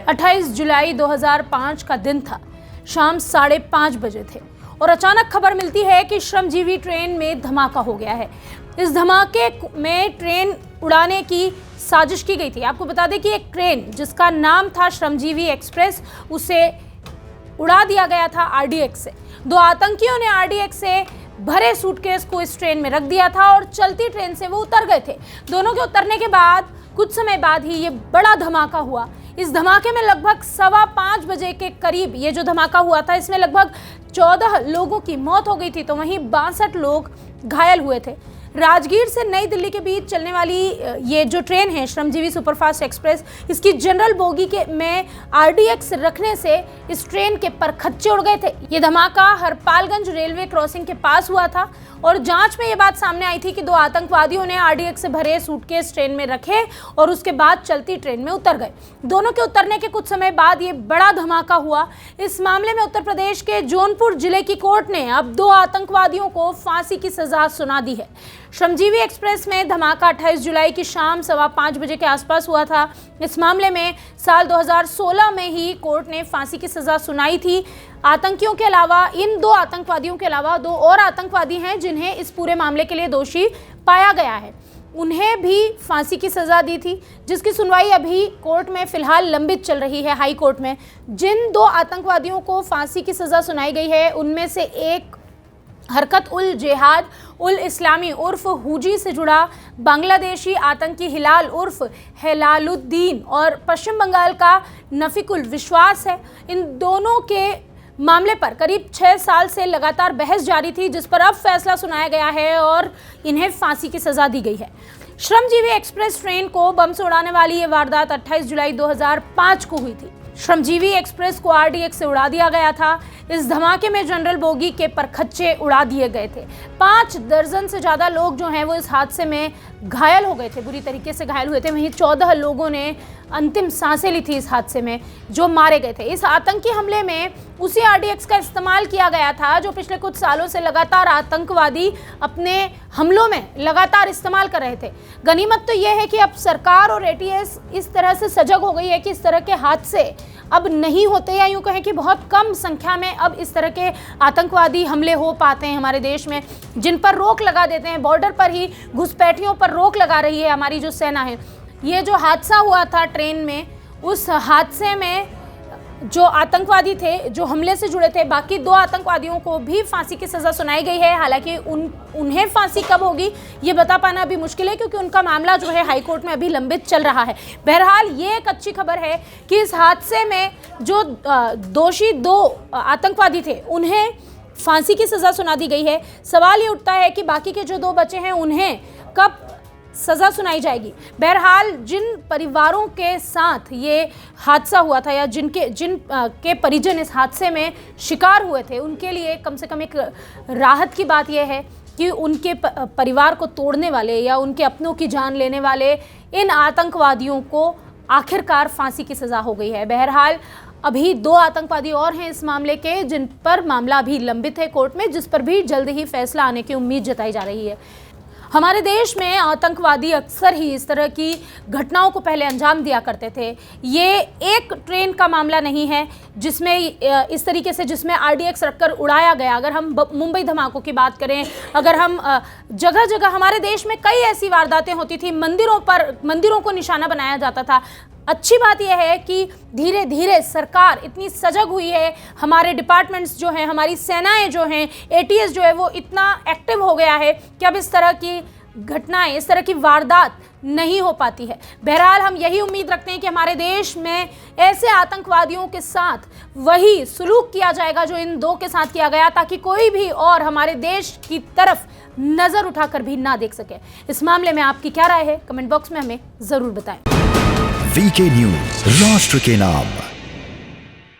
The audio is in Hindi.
28 जुलाई 2005 का दिन था। शाम 5:30 बजे थे और अचानक खबर मिलती है कि श्रमजीवी ट्रेन में धमाका हो गया है। इस धमाके में ट्रेन उड़ाने की साजिश की गई थी। आपको बता दें कि एक ट्रेन जिसका नाम था श्रमजीवी एक्सप्रेस, उसे उड़ा दिया गया था आरडीएक्स से। दो आतंकियों ने आरडीएक्स से भरे सूटकेस को इस ट्रेन में रख दिया था और चलती ट्रेन से वो उतर गए थे। दोनों के उतरने के बाद कुछ समय बाद ही ये बड़ा धमाका हुआ। इस धमाके में लगभग 5:15 बजे के करीब ये जो धमाका हुआ था, इसमें लगभग 14 लोगों की मौत हो गई थी, तो वहीं 62 लोग घायल हुए थे। राजगीर से नई दिल्ली के बीच चलने वाली ये जो ट्रेन है श्रमजीवी सुपरफास्ट एक्सप्रेस, इसकी जनरल बोगी के में आरडीएक्स रखने से इस ट्रेन के परखच्चे उड़ गए थे। ये धमाका हरपालगंज रेलवे क्रॉसिंग के पास हुआ था और जांच में ये बात सामने आई थी कि दो आतंकवादियों ने आरडीएक्स से भरे सूटकेस ट्रेन में रखे और उसके बाद चलती ट्रेन में उतर गए। दोनों के उतरने के कुछ समय बाद ये बड़ा धमाका हुआ। इस मामले में उत्तर प्रदेश के जौनपुर जिले की कोर्ट ने अब दो आतंकवादियों को फांसी की सजा सुना दी है। श्रमजीवी एक्सप्रेस में धमाका 28 जुलाई की शाम 5:15 बजे के आसपास हुआ था। इस मामले में साल 2016 में ही कोर्ट ने फांसी की सजा सुनाई थी। आतंकियों के अलावा, इन दो आतंकवादियों के अलावा दो और आतंकवादी हैं जिन्हें इस पूरे मामले के लिए दोषी पाया गया है। उन्हें भी फांसी की सजा दी थी, जिसकी सुनवाई अभी कोर्ट में फिलहाल लंबित चल रही है, हाई कोर्ट में। जिन दो आतंकवादियों को फांसी की सजा सुनाई गई है, उनमें से एक हरकत उल जिहाद उल इस्लामी उर्फ हुजी से जुड़ा बांग्लादेशी आतंकी हिलाल उर्फ हेलालुद्दीन और पश्चिम बंगाल का नफीकुल विश्वास है। इन दोनों के मामले पर करीब 6 साल से लगातार बहस जारी थी, जिस पर अब फैसला सुनाया गया है और इन्हें फांसी की सजा दी गई है। श्रमजीवी एक्सप्रेस ट्रेन को बम से उड़ाने वाली ये वारदात 28 जुलाई 2005 को हुई थी। श्रमजीवी एक्सप्रेस को आरडीएक्स से उड़ा दिया गया था। इस धमाके में जनरल बोगी के परखच्चे उड़ा दिए गए थे। 5 दर्जन से ज़्यादा लोग जो हैं वो इस हादसे में घायल हो गए थे, बुरी तरीके से घायल हुए थे। वहीं 14 लोगों ने अंतिम सांसें ली थी इस हादसे में, जो मारे गए थे। इस आतंकी हमले में उसी आरडीएक्स का इस्तेमाल किया गया था जो पिछले कुछ सालों से लगातार आतंकवादी अपने हमलों में लगातार इस्तेमाल कर रहे थे। गनीमत तो यह है कि अब सरकार और एटीएस इस तरह से सजग हो गई है कि इस तरह के हादसे अब नहीं होते, या यूँ कहें कि बहुत कम संख्या में अब इस तरह के आतंकवादी हमले हो पाते हैं हमारे देश में, जिन पर रोक लगा देते हैं। बॉर्डर पर ही घुसपैठियों पर रोक लगा रही है हमारी जो सेना है। ये जो हादसा हुआ था ट्रेन में, उस हादसे में जो आतंकवादी थे, जो हमले से जुड़े थे, बाकी 2 आतंकवादियों को भी फांसी की सज़ा सुनाई गई है। हालांकि उन्हें फांसी कब होगी ये बता पाना अभी मुश्किल है, क्योंकि उनका मामला जो है हाई कोर्ट में अभी लंबित चल रहा है। बहरहाल ये एक अच्छी खबर है कि इस हादसे में जो दोषी 2 आतंकवादी थे उन्हें फांसी की सज़ा सुना दी गई है। सवाल ये उठता है कि बाकी के जो 2 बचे हैं उन्हें कब सज़ा सुनाई जाएगी। बहरहाल जिन परिवारों के साथ ये हादसा हुआ था या जिन के परिजन इस हादसे में शिकार हुए थे, उनके लिए कम से कम एक राहत की बात यह है कि उनके परिवार को तोड़ने वाले या उनके अपनों की जान लेने वाले इन आतंकवादियों को आखिरकार फांसी की सज़ा हो गई है। बहरहाल अभी 2 आतंकवादी और हैं इस मामले के, जिन पर मामला अभी लंबित है कोर्ट में, जिस पर भी जल्द ही फैसला आने की उम्मीद जताई जा रही है। हमारे देश में आतंकवादी अक्सर ही इस तरह की घटनाओं को पहले अंजाम दिया करते थे। ये एक ट्रेन का मामला नहीं है जिसमें इस तरीके से जिसमें आरडीएक्स रखकर उड़ाया गया। अगर हम मुंबई धमाकों की बात करें, अगर हम जगह जगह हमारे देश में कई ऐसी वारदातें होती थी, मंदिरों को निशाना बनाया जाता था। अच्छी बात यह है कि धीरे धीरे सरकार इतनी सजग हुई है, हमारे डिपार्टमेंट्स जो हैं, हमारी सेनाएं जो हैं, एटीएस जो है वो इतना एक्टिव हो गया है कि अब इस तरह की घटनाएं, इस तरह की वारदात नहीं हो पाती है। बहरहाल हम यही उम्मीद रखते हैं कि हमारे देश में ऐसे आतंकवादियों के साथ वही सलूक किया जाएगा जो इन 2 के साथ किया गया, ताकि कोई भी और हमारे देश की तरफ नज़र उठाकर भी ना देख सके। इस मामले में आपकी क्या राय है, कमेंट बॉक्स में हमें ज़रूर बताएं। वीके न्यूज़, राष्ट्र के नाम।